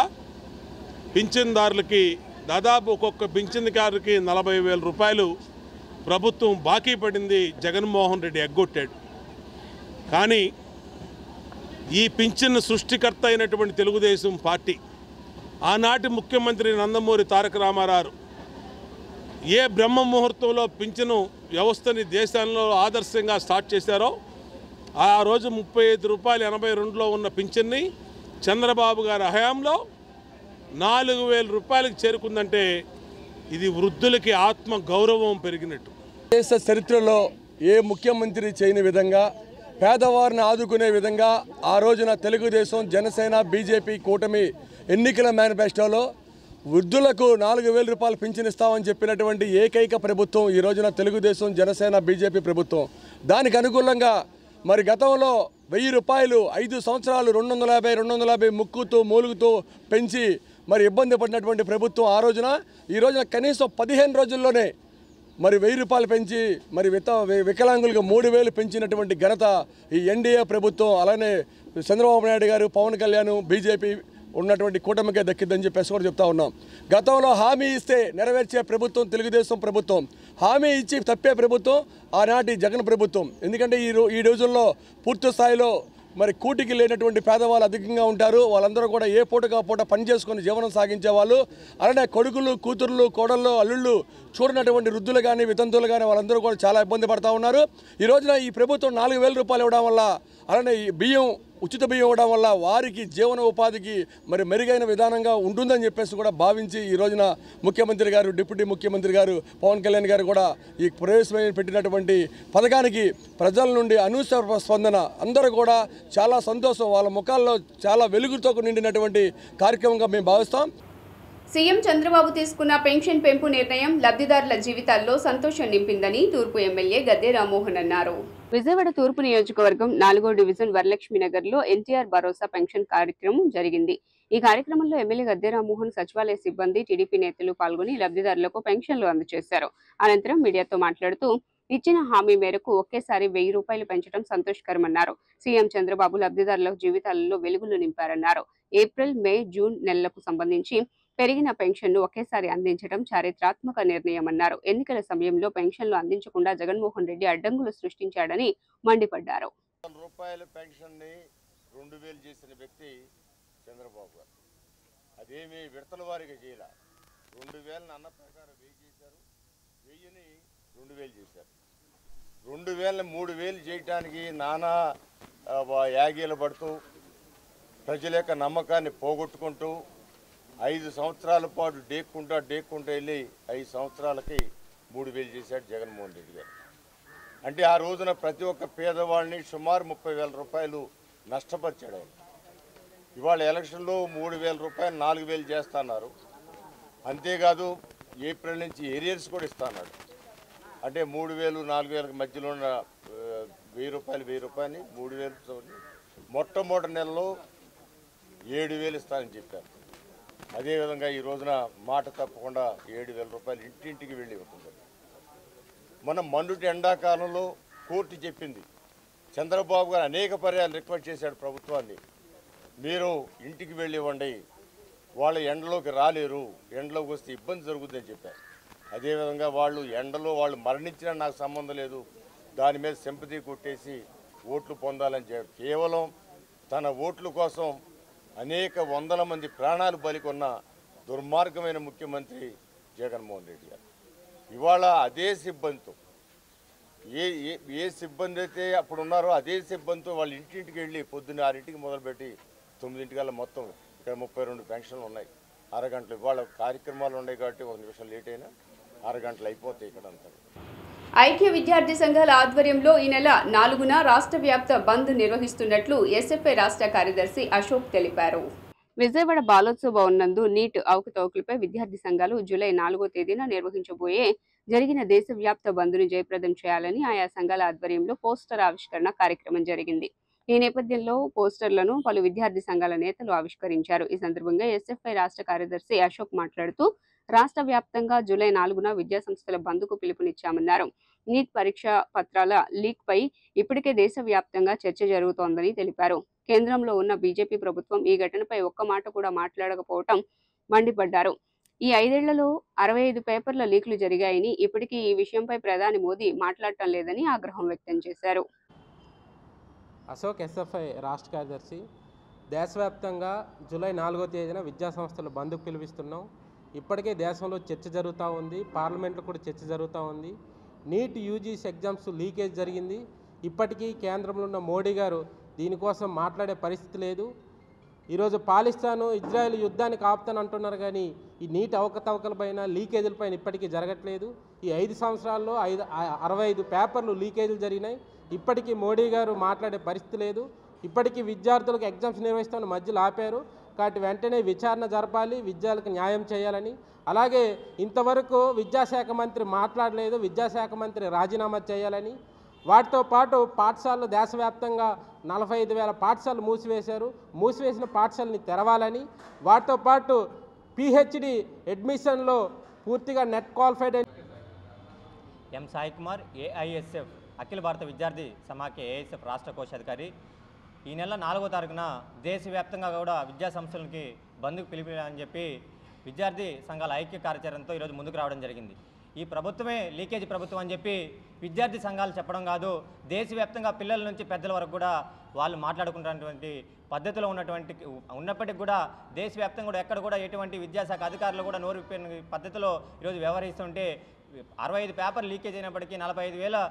పింఛన్దారులకి దాదాపు ఒక్కొక్క పింఛన్దారుకి 40,000 రూపాయలు ప్రభుత్వం బాకీ పడింది. జగన్మోహన్ రెడ్డి ఎగ్గొట్టాడు. కానీ ఈ పింఛన్ సృష్టికర్త అయినటువంటి తెలుగుదేశం పార్టీ ఆనాటి ముఖ్యమంత్రి నందమూరి తారక రామారావు ఏ బ్రహ్మ ముహూర్తంలో పింఛను వ్యవస్థని దేశంలో ఆదర్శంగా స్టార్ట్ చేశారో ఆ రోజు 35 రూపాయలు 82లో ఉన్న పింఛన్ని చంద్రబాబు గారి హయాంలో 4000 రూపాయలకు చేరుకుందంటే ఇది వృద్ధులకి ఆత్మ గౌరవం పెరిగినట్టు. దేశ చరిత్రలో ఏ ముఖ్యమంత్రి చేయని విధంగా పేదవారిని ఆదుకునే విధంగా ఆ రోజున తెలుగుదేశం, జనసేన, బీజేపీ కూటమి ఎన్నికల మేనిఫెస్టోలో వృద్ధులకు 4000 రూపాయలు పింఛన్ ఇస్తామని చెప్పినటువంటి ఏకైక ప్రభుత్వం ఈ రోజున తెలుగుదేశం, జనసేన, బీజేపీ ప్రభుత్వం. దానికి అనుకూలంగా మరి గతంలో 1000 రూపాయలు 5 సంవత్సరాలు 250 ముక్కుతూ మూలుగుతూ పెంచి మరి ఇబ్బంది పడినటువంటి ప్రభుత్వం ఆ రోజున ఈ రోజున కనీసం 15 రోజుల్లోనే మరి 1000 రూపాయలు పెంచి మరి వికలాంగులకు 3000 పెంచినటువంటి ఘనత ఈ ఎన్డీఏ ప్రభుత్వం, అలానే చంద్రబాబు నాయుడు గారు, పవన్ కళ్యాణ్, బీజేపీ ఉన్నటువంటి కూటమికే దక్కిద్దని చెప్పేసి కూడా చెప్తా ఉన్నాం. గతంలో హామీ ఇస్తే నెరవేర్చే ప్రభుత్వం తెలుగుదేశం ప్రభుత్వం, హామీ ఇచ్చి తప్పే ప్రభుత్వం ఆనాటి జగన్ ప్రభుత్వం. ఎందుకంటే ఈ రోజుల్లో పూర్తి స్థాయిలో మరి కూటికి లేనటువంటి పేదవాళ్ళు అధికంగా ఉంటారు. వాళ్ళందరూ కూడా ఏ పూటగా పూట పని చేసుకొని జీవనం సాగించేవాళ్ళు. అలానే కొడుకులు, కూతుర్లు, కోడళ్ళు, అల్లుళ్ళు చూడనటువంటి వృద్ధులు కానీ, వితంతువులు కానీ వాళ్ళందరూ కూడా చాలా ఇబ్బంది పడుతూ ఉన్నారు. ఈ రోజున ఈ ప్రభుత్వం 4000 రూపాయలు ఇవ్వడం వల్ల, అలానే ఈ ఉచిత బియ్యం ఇవ్వడం వల్ల వారికి జీవన ఉపాధికి మరి మెరుగైన విధానంగా ఉంటుందని చెప్పేసి కూడా భావించి ఈ రోజున ముఖ్యమంత్రి గారు, డిప్యూటీ ముఖ్యమంత్రి గారు, పవన్ కళ్యాణ్ గారు కూడా ఈ ప్రవేశపెట్టినటువంటి పథకానికి ప్రజల నుండి అనూహ్య స్పందన, అందరూ కూడా చాలా సంతోషం, వాళ్ళ ముఖాల్లో చాలా వెలుగుతో నిండినటువంటి కార్యక్రమంగా మేము భావిస్తాం. సీఎం చంద్రబాబు తీసుకున్న పెన్షన్ పెంపు నిర్ణయం లబ్ధిదారుల జీవితాల్లో సంతోషం నింపిందని తూర్పు ఎమ్మెల్యే గద్దె రామ్మోహన్ అన్నారు. విజయవాడ తూర్పు నియోజకవర్గం 4వ డివిజన్ వరలక్ష్మి నగర్ లో ఎన్టీఆర్ భరోసా పెన్షన్ కార్యక్రమం జరిగింది. ఈ కార్యక్రమంలో ఎమ్మెల్యే గద్దె రామ్మోహన్, సచివాలయ సిబ్బంది, టీడీపీ నేతలు పాల్గొని లబ్ధిదారులకు పెన్షన్లు అందజేశారు. అనంతరం మీడియాతో మాట్లాడుతూ ఇచ్చిన హామీ మేరకు ఒకేసారి 1000 రూపాయలు పెంచడం సంతోషకరమన్నారు. సీఎం చంద్రబాబు లబ్ధిదారుల జీవితాలలో వెలుగులు నింపారన్నారు. ఏప్రిల్, మే, జూన్ నెలలకు సంబంధించి పెరిగిన పెన్షన్ను ఒకేసారి అందించడం చారిత్రాత్మక నిర్ణయమన్నారు. ఎన్నికల సమయంలో పెన్షన్లు అందించకుండా జగన్మోహన్ రెడ్డి అడ్డంకులు సృష్టించాడని మండిపడ్డారు. రూపాయల పెన్షన్ని 2000 చేసిన వ్యక్తి చంద్రబాబు గారు. అదేమీ విడతల వారీగా చేయాల, 2000 అన్న ప్రకారం 1000 చేశారు, 1000ని 2000 చేశారు. 2000ని 3000 చేయటానికి నానా యాగీలు పడుతూ ప్రజల యొక్క నమ్మకాన్ని పోగొట్టుకుంటూ 5 సంవత్సరాల పాటు డేక్కుంటూ వెళ్ళి 5 సంవత్సరాలకి 3000 చేశాడు జగన్మోహన్ రెడ్డి గారు. అంటే ఆ రోజున ప్రతి ఒక్క పేదవాళ్ళని సుమారు 30,000 రూపాయలు నష్టపరిచాడు ఆయన. ఇవాళ ఎలక్షన్లో 3,000 రూపాయలు 4,000 చేస్తున్నారు. అంతేకాదు ఏప్రిల్ నుంచి ఏరియర్స్ కూడా ఇస్తున్నాడు. అంటే 3,000 4,000 మధ్యలో ఉన్న 1,000 రూపాయలు 3,000 మొట్టమొదటి నెలలో 7,000 ఇస్తానని చెప్పారు. అదేవిధంగా ఈ రోజున మాట తప్పకుండా 7,000 రూపాయలు ఇంటింటికి వెళ్ళి ఇవ్వకుండా మన మండుటి ఎండాకాలంలో కోర్టు చెప్పింది. చంద్రబాబు గారు అనేక పర్యాలు రిక్వెస్ట్ చేశాడు ప్రభుత్వాన్ని, మీరు ఇంటికి వెళ్ళి ఇవ్వండి, వాళ్ళ ఎండలోకి రాలేరు, ఎండలోకి వస్తే ఇబ్బంది జరుగుతుందని చెప్పారు. అదేవిధంగా వాళ్ళు ఎండలో వాళ్ళు మరణించినా నాకు సంబంధం లేదు, దాని మీద సింపతి కొట్టేసి ఓట్లు పొందాలని చెప్పి కేవలం తన ఓట్ల కోసం అనేక వందల మంది ప్రాణాలు బలికొన్న దుర్మార్గమైన ముఖ్యమంత్రి జగన్మోహన్ రెడ్డి గారు. ఇవాళ అదే సిబ్బందితో ఏ సిబ్బంది అయితే అప్పుడు ఉన్నారో అదే సిబ్బందితో వాళ్ళ ఇంటింటికి వెళ్ళి పొద్దున్న 6ంటికి మొదలుపెట్టి 9ంటికల్లా మొత్తం ఇక్కడ 32 పెన్షన్లు ఉన్నాయి. అరగంటలు ఇవాళ కార్యక్రమాలు ఉన్నాయి కాబట్టి 1 నిమిషం లేట్ అయినా 6 గంటలు అయిపోతాయి ఇక్కడ అంతా. ఐక్య విద్యార్థి సంఘాల ఆధ్వర్యంలో ఈ నెల 4న రాష్ట్ర వ్యాప్త బంద్ నిర్వహిస్తున్నట్లు ఎస్ఎఫ్ఐ రాష్ట్ర కార్యదర్శి అశోక్ తెలిపారు. విజయవాడ బాలోత్సవ భవన్ నందు నీట్ అవకతవకలపై విద్యార్థి సంఘాలు జూలై 4వ తేదీన నిర్వహించబోయే జరిగిన దేశవ్యాప్త బంద్ను జయప్రదం చేయాలని ఆయా సంఘాల ఆధ్వర్యంలో పోస్టర్ ఆవిష్కరణ కార్యక్రమం జరిగింది. ఈ నేపథ్యంలో పోస్టర్లను పలు విద్యార్థి సంఘాల నేతలు ఆవిష్కరించారు. ఈ సందర్భంగా ఎస్ఎఫ్ఐ రాష్ట్ర కార్యదర్శి అశోక్ మాట్లాడుతూ రాష్ట్ర వ్యాప్తంగా జూలై 4న విద్యాసంస్థల బంద్కు పిలుపునిచ్చామన్నారు. నీట్ పరీక్ష పత్రాల లీక్ పై ఇప్పటికే దేశవ్యాప్తంగా చర్చ జరుగుతోందని తెలిపారు. కేంద్రంలో ఉన్న బీజేపీ ప్రభుత్వం ఈ ఘటనపై ఒక్క మాట కూడా మాట్లాడకపోవటం మండిపడ్డారు. ఈ 5 ఏళ్లలో 65 పేపర్ల లీకులు జరిగాయని, ఇప్పటికీ ఈ విషయంపై ప్రధాని మోదీ మాట్లాడటం లేదని ఆగ్రహం వ్యక్తం చేశారు. అశోక్ ఎస్ఎఫ్ఐ రాష్ట్ర కార్యదర్శి. దేశవ్యాప్తంగా జూలై 4వ తేదీన విద్యాసంస్థలు బంద్కు పిలుపిస్తున్నాం. ఇప్పటికే దేశంలో చర్చ జరుగుతూ ఉంది, పార్లమెంట్లో కూడా చర్చ జరుగుతూ ఉంది. నీట్ యూజీసీ ఎగ్జామ్స్ లీకేజ్ జరిగింది. ఇప్పటికీ కేంద్రంలో ఉన్న మోడీ గారు దీనికోసం మాట్లాడే పరిస్థితి లేదు. ఈరోజు పాలిస్తాను ఇజ్రాయెల్ యుద్ధానికి ఆపుతాను అంటున్నారు, కానీ ఈ నీట్ అవకతవకలపైన లీకేజీలపైన ఇప్పటికీ జరగట్లేదు. ఈ 5 సంవత్సరాల్లో 65 పేపర్లు లీకేజీలు జరిగినాయి. ఇప్పటికీ మోడీ గారు మాట్లాడే పరిస్థితి లేదు. ఇప్పటికీ విద్యార్థులకు ఎగ్జామ్స్ నిర్వహిస్తామని మధ్యలో ఆపారు. కాబట్టి వెంటనే విచారణ జరపాలి, విద్యార్థులకు న్యాయం చేయాలని. అలాగే ఇంతవరకు విద్యాశాఖ మంత్రి మాట్లాడలేదు, విద్యాశాఖ మంత్రి రాజీనామా చేయాలని. వాటితో పాటు పాఠశాలలు దేశవ్యాప్తంగా 45,000 పాఠశాలలు మూసివేశారు. మూసివేసిన పాఠశాలని తెరవాలని. వాటితో పాటు పిహెచ్డి అడ్మిషన్లో పూర్తిగా నెట్ క్వాలిఫైడ్ ఎం సాయి కుమార్, ఏఐఎస్ఎఫ్ అఖిల భారత విద్యార్థి సమాఖ్య ఏఐఎస్ఎఫ్ రాష్ట్ర కోశాధికారి. ఈ నెల 4వ తారీఖున దేశవ్యాప్తంగా కూడా విద్యా సంస్థలకి బంద్కు పిలిపిని చెప్పి విద్యార్థి సంఘాల ఐక్య కార్యాచరణతో ఈరోజు ముందుకు రావడం జరిగింది. ఈ ప్రభుత్వమే లీకేజీ ప్రభుత్వం అని చెప్పి విద్యార్థి సంఘాలు చెప్పడం కాదు, దేశవ్యాప్తంగా పిల్లల నుంచి పెద్దల వరకు కూడా వాళ్ళు మాట్లాడుకున్నటువంటి పద్ధతిలో ఉన్నప్పటికీ కూడా దేశవ్యాప్తంగా కూడా ఎక్కడ కూడా ఎటువంటి విద్యాశాఖ అధికారులు కూడా నోరు విప్పిన పద్ధతిలో ఈరోజు వ్యవహరిస్తుంటే 65 పేపర్ లీకేజ్ అయినప్పటికీ 45,000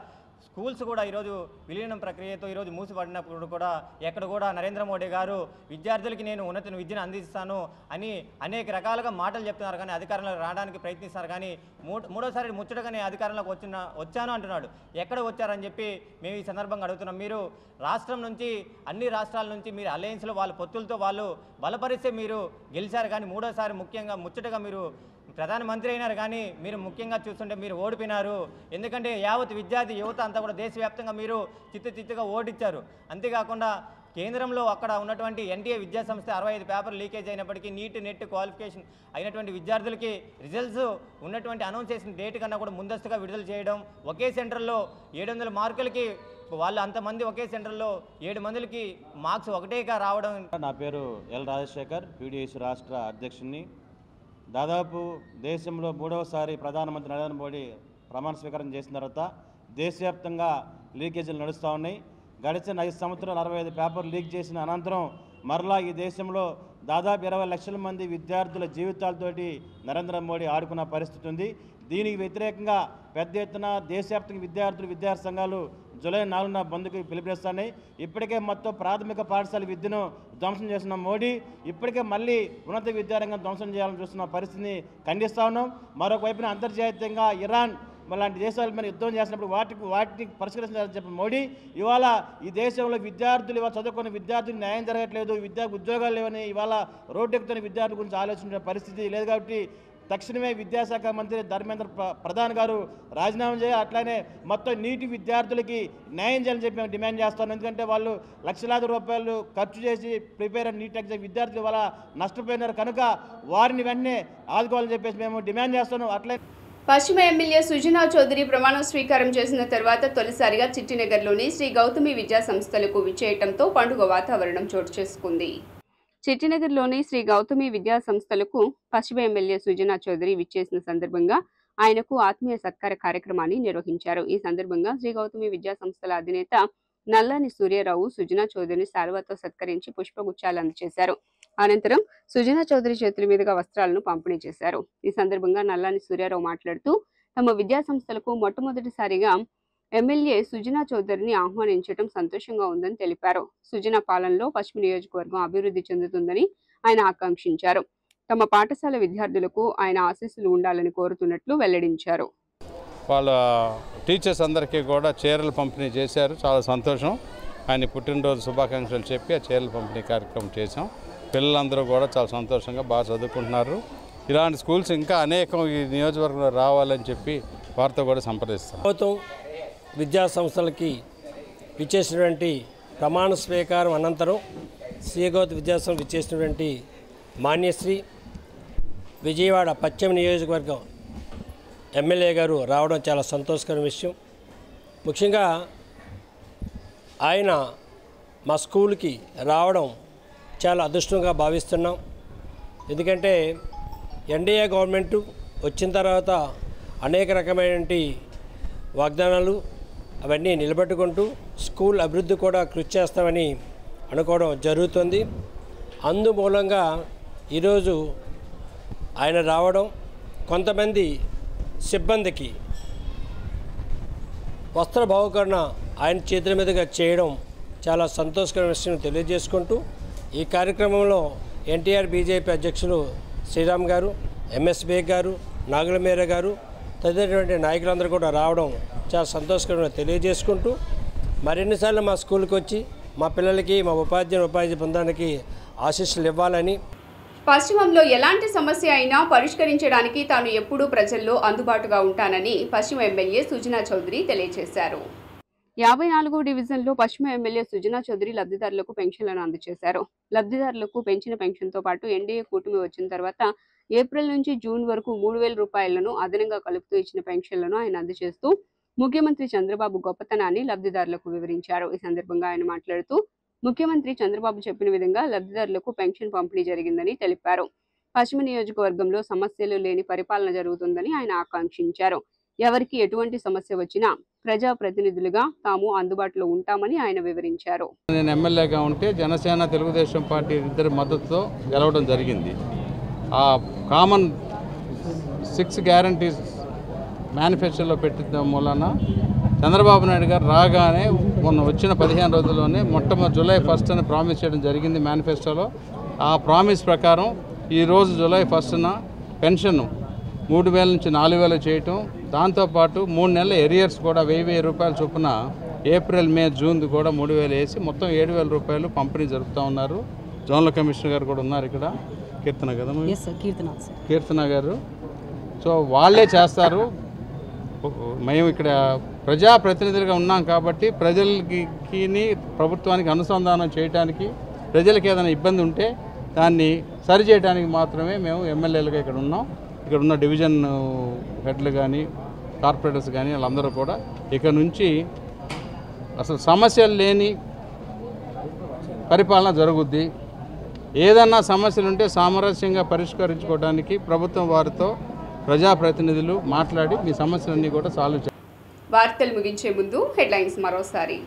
స్కూల్స్ కూడా ఈరోజు విలీనం ప్రక్రియతో ఈరోజు మూసిపడినప్పుడు కూడా ఎక్కడ కూడా నరేంద్ర మోడీ గారు విద్యార్థులకి నేను ఉన్నత విద్యను అందిస్తాను అని అనేక రకాలుగా మాటలు చెప్తున్నారు, కానీ అధికారంలోకి రావడానికి ప్రయత్నిస్తారు. కానీ మూడోసారి ముచ్చటగానే అధికారంలోకి వచ్చాను అంటున్నాడు. ఎక్కడ వచ్చారని చెప్పి మేము ఈ సందర్భంగా అడుగుతున్నాం. మీరు రాష్ట్రం నుంచి అన్ని రాష్ట్రాల నుంచి మీరు అలయన్స్లో వాళ్ళ పొత్తులతో వాళ్ళు బలపరిస్తే మీరు గెలిచారు, కానీ మూడోసారి ముఖ్యంగా ముచ్చటగా మీరు ప్రధానమంత్రి అయినారు, కానీ మీరు ముఖ్యంగా చూస్తుంటే మీరు ఓడిపోయినారు. ఎందుకంటే యావత్ విద్యార్థి యువత అంతా కూడా దేశవ్యాప్తంగా మీరు చిత్తుగా ఓడించారు. అంతేకాకుండా కేంద్రంలో అక్కడ ఉన్నటువంటి ఎన్టీఏ విద్యాసంస్థ 65 పేపర్ లీకేజ్ అయినప్పటికీ నీట్ నెట్ క్వాలిఫికేషన్ అయినటువంటి విద్యార్థులకి రిజల్ట్స్ ఉన్నటువంటి అనౌన్స్ చేసిన డేట్ కన్నా కూడా ముందస్తుగా విడుదల చేయడం, ఒకే సెంటర్లో 700 మార్కులకి వాళ్ళు అంతమంది ఒకే సెంటర్లో 7 మందికి మార్క్స్ ఒకటేగా రావడం. నా పేరు ఎల్ రాజశేఖర్, పీడీఎస్ రాష్ట్ర అధ్యక్షుడిని. దాదాపు దేశంలో 3వసారి ప్రధానమంత్రి నరేంద్ర మోడీ ప్రమాణ స్వీకారం చేసిన తర్వాత దేశవ్యాప్తంగా లీకేజీలు నడుస్తూ ఉన్నాయి. గడిచిన 5 సంవత్సరాలు 65 పేపర్లు లీక్ చేసిన అనంతరం మరలా ఈ దేశంలో దాదాపు 20 లక్షల మంది విద్యార్థుల జీవితాలతోటి నరేంద్ర మోడీ ఆడుకున్న పరిస్థితి ఉంది. దీనికి వ్యతిరేకంగా పెద్ద ఎత్తున దేశవ్యాప్తంగా విద్యార్థి సంఘాలు జూలై 4న బంద్కు పిలుపునిస్తున్నాయి. ఇప్పటికే మొత్తం ప్రాథమిక పాఠశాల విద్యను ధ్వంసం చేసిన మోడీ ఇప్పటికే మళ్ళీ ఉన్నత విద్యారంగం ధ్వంసం చేయాలని చూస్తున్న పరిస్థితిని ఖండిస్తా ఉన్నాం. మరొక వైపున అంతర్జాతీయంగా ఇరాన్ లాంటి దేశాల మీద యుద్ధం చేసినప్పుడు వాటిని పరిష్కరించాలని చెప్పిన మోడీ ఇవాళ ఈ దేశంలో విద్యార్థులు ఇవాళ చదువుకున్న విద్యార్థులకు న్యాయం జరగట్లేదు, ఉద్యోగాలు లేవని ఇవాళ రోడ్డెక్కుతున్న విద్యార్థుల గురించి ఆలోచించే పరిస్థితి లేదు. కాబట్టి తక్షణమే విద్యాశాఖ మంత్రి ధర్మేంద్ర ప్రధాన్ గారు రాజీనామా చేయాలి. అట్లానే మొత్తం నీటి విద్యార్థులకి న్యాయం చేయాలని చెప్పి మేము డిమాండ్ చేస్తాం. ఎందుకంటే వాళ్ళు లక్షలాది రూపాయలు ఖర్చు చేసి ప్రిపేర్ అయిన నీట్ ఎగ్జామ్ విద్యార్థులు వల్ల నష్టపోయినారు కనుక వారిని వెంటనే ఆదుకోవాలని చెప్పేసి మేము డిమాండ్ చేస్తున్నాం. అట్లే పశ్చిమ ఎమ్మెల్యే సుజనా చౌదరి ప్రమాణ స్వీకారం చేసిన తర్వాత తొలిసారిగా చిట్టినగర్లోని శ్రీ గౌతమి విద్యా సంస్థలకు విచ్చేయటంతో పండుగ వాతావరణం చోటు చేసుకుంది. చిట్టినగర్లోని శ్రీ గౌతమి విద్యా సంస్థలకు పశ్చిమ ఎమ్మెల్యే సుజనా చౌదరి విచ్చేసిన సందర్భంగా ఆయనకు ఆత్మీయ సత్కార కార్యక్రమాన్ని నిర్వహించారు. ఈ సందర్భంగా శ్రీ గౌతమి విద్యా సంస్థల అధినేత నల్లాని సూర్యారావు సుజనా చౌదరిని శాలువాతో సత్కరించి పుష్పగుచ్చాలు అందజేశారు. అనంతరం సుజనా చౌదరి చేతుల మీదుగా వస్త్రాలను పంపిణీ చేశారు. ఈ సందర్భంగా నల్లాని సూర్యారావు మాట్లాడుతూ తమ విద్యా సంస్థలకు మొట్టమొదటిసారిగా ఎమ్మెల్యే సుజనా చౌదరిని ఆహ్వానించడం సంతోషంగా ఉందని తెలిపారు. సుజనా పాలనలో పశ్చిమ నియోజకవర్గం అభివృద్ధి చెందుతుందని ఆయన ఆకాంక్షించారు. తమ పాఠశాల విద్యార్థులకు ఆయన ఆశీస్సులు ఉండాలని కోరుతున్నట్లు వెల్లడించారు. వాళ్ళ టీచర్స్ అందరికీ కూడా చీరలు పంపిణీ చేశారు. చాలా సంతోషం. ఆయన పుట్టినరోజు శుభాకాంక్షలు చెప్పి ఆ చీరల పంపిణీ కార్యక్రమం చేశాం. పిల్లలందరూ కూడా చాలా సంతోషంగా బాగా చదువుకుంటున్నారు. ఇలాంటి స్కూల్స్ ఇంకా అనేకం ఈ నియోజకవర్గంలో రావాలని చెప్పి వారితో కూడా సంప్రదిస్తాం. విద్యా సంస్థలకి విచ్చేసినటువంటి ప్రమాణ స్వీకారం అనంతరం శ్రీగౌత విద్యాసంస్థ విచ్చేసినటువంటి మాన్యశ్రీ విజయవాడ పశ్చిమ నియోజకవర్గం ఎమ్మెల్యే గారు రావడం చాలా సంతోషకరమైన విషయం. ముఖ్యంగా ఆయన మా స్కూల్కి రావడం చాలా అదృష్టంగా భావిస్తున్నాం. ఎందుకంటే ఎన్డీఏ గవర్నమెంట్ వచ్చిన తర్వాత అనేక రకమైనటువంటి వాగ్దానాలు అవన్నీ నిలబెట్టుకుంటూ స్కూల్ అభివృద్ధి కూడా కృషి చేస్తామని అనుకోవడం జరుగుతుంది. అందుమూలంగా ఈరోజు ఆయన రావడం, కొంతమంది సిబ్బందికి వస్త్ర బహుకరణ ఆయన చేతుల మీదుగా చేయడం చాలా సంతోషకరమైన విషయం తెలియజేసుకుంటూ ఈ కార్యక్రమంలో ఎన్టీఆర్ బీజేపీ అధ్యక్షులు శ్రీరామ్ గారు, ఎంఎస్ బేగ్ గారు, నాగులమేర గారు తదితరటువంటి నాయకులందరూ కూడా రావడం చాలా సంతోషకరంగా తెలియజేసుకుంటూ మరిన్నిసార్లు మా స్కూల్కి వచ్చి మా పిల్లలకి మా ఉపాధ్యాయ బృందానికి ఆశీస్సులు ఇవ్వాలని, పశ్చిమంలో ఎలాంటి సమస్య అయినా పరిష్కరించడానికి తాను ఎప్పుడూ ప్రజల్లో అందుబాటుగా ఉంటానని పశ్చిమ ఎమ్మెల్యే సుజనా చౌదరి తెలియజేశారు. 54వ డివిజన్లో పశ్చిమ ఎమ్మెల్యే సుజనా చౌదరి లబ్ధిదారులకు పెన్షన్లను అందజేశారు. లబ్ధిదారులకు పెంచిన పెన్షన్తో పాటు ఎన్డీఏ కూటమి వచ్చిన తర్వాత ఏప్రిల్ నుంచి జూన్ వరకు 3,000 రూపాయలను అదనంగా కలుపుతూ ఇచ్చిన పెన్షన్లను ఆయన అందజేస్తూ ముఖ్యమంత్రి చంద్రబాబు గొప్పతనాన్ని లబ్ధిదారులకు వివరించారు. ఈ సందర్భంగా ఆయన మాట్లాడుతూ ముఖ్యమంత్రి చంద్రబాబు చెప్పిన విధంగా లబ్ధిదారులకు పెన్షన్ పంపిణీ జరిగిందని తెలిపారు. పశ్చిమ నియోజకవర్గంలో సమస్యలు లేని పరిపాలన జరుగుతుందని ఆయన ఆకాంక్షించారు. ఎవరికి ఎటువంటి సమస్య వచ్చినా ప్రజాప్రతినిధులుగా తాము అందుబాటులో ఉంటామని ఆయన వివరించారు. నేను ఎమ్మెల్యేగా ఉంటే జనసేన తెలుగుదేశం పార్టీ ఇద్దరి మద్దతుతో గెలవడం జరిగింది. ఆ కామన్ 6 గ్యారంటీస్ మేనిఫెస్టోలో పెట్టిన మూలన చంద్రబాబు నాయుడు గారు రాగానే మొన్న వచ్చిన 15 రోజుల్లోనే మొట్టమొదటి జూలై 1st అని ప్రామిస్ చేయడం జరిగింది మేనిఫెస్టోలో. ఆ ప్రామిస్ ప్రకారం ఈరోజు జూలై 1న పెన్షన్ 3,000 నుంచి 4,000 చేయటం, దాంతోపాటు 3 నెలల ఎరియర్స్ కూడా 1,000 రూపాయల చొప్పున ఏప్రిల్, మే, జూన్ కూడా 3,000 వేసి మొత్తం 7,000 రూపాయలు పంపిణీ జరుపుతూ ఉన్నారు. జోనల్ కమిషనర్ గారు కూడా ఉన్నారు ఇక్కడ, కీర్తన కదా, కీర్తన గారు. సో వాళ్ళే చేస్తారు. మేము ఇక్కడ ప్రజాప్రతినిధులుగా ఉన్నాం కాబట్టి ప్రజలకి ప్రభుత్వానికి అనుసంధానం చేయడానికి, ప్రజలకు ఏదైనా ఇబ్బంది ఉంటే దాన్ని సరిచేయడానికి మాత్రమే మేము ఎమ్మెల్యేలుగా ఇక్కడ ఉన్నాం. ఇక్కడ ఉన్న డివిజన్ హెడ్లు కానీ కార్పొరేటర్స్ కానీ వాళ్ళందరూ కూడా ఇక నుంచి అసలు సమస్యలు లేని పరిపాలన జరుగుద్ది. ఏదన్నా సమస్యలు ఉంటే సామరస్యంగా పరిష్కరించుకోవడానికి ప్రభుత్వం వారితో ప్రజాప్రతినిధులు మాట్లాడి మీ సమస్యలన్నీ కూడా సాల్వ్ చేస్తారు. వార్తలు ముగించే ముందు హెడ్లైన్స్ మరోసారి.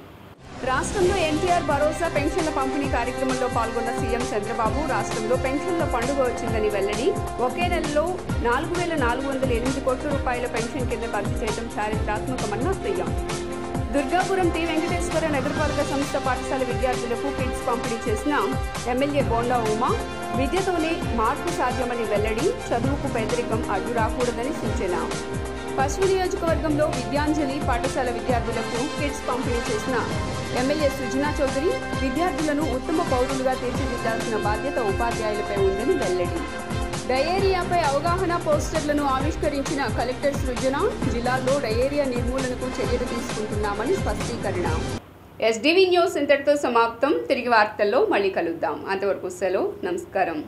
రాష్ట్రంలో ఎన్టీఆర్ భరోసా పెన్షన్ల పంపిణీ కార్యక్రమంలో పాల్గొన్న సీఎం చంద్రబాబు రాష్ట్రంలో పెన్షన్ల పండుగ వచ్చిందని వెల్లడి. ఒకే నెలలో 4,408 కోట్ల రూపాయల పెన్షన్ కింద ఖర్చు చేయడం చారిత్రాత్మకమన్న సీఎం. దుర్గాపురం టి వెంకటేశ్వర నగరపాలక సంస్థ పాఠశాల విద్యార్థులకు కిట్స్ పంపిణీ చేసిన ఎమ్మెల్యే బోండా ఉమా విద్యతోనే మార్పు సాధ్యమని వెల్లడి. చదువుకు పేదరికం అడ్డు రాకూడదని సూచన. పశ్చిమ నియోజకవర్గంలో విద్యాంజలి పాఠశాల విద్యార్థులకు కిట్స్ పంపిణీ చేసిన ఎమ్మెల్యే సుజనా చౌదరి విద్యార్థులను ఉత్తమ పౌరులుగా తీర్చిదిద్దాల్సిన బాధ్యత ఉపాధ్యాయులపై ఉందని వెల్లడి. డయేరియాపై అవగాహన పోస్టర్లను ఆవిష్కరించిన కలెక్టర్ సృజన జిల్లాలో డయేరియా నిర్మూలనకు చర్యలు తీసుకుంటున్నామని స్పష్టీకరణ. ఎస్డివి న్యూస్ ఇంతటితో సమాప్తం. తిరిగి వార్తల్లో మళ్ళీ కలుద్దాం. అంతవరకు సెలవు. నమస్కారం.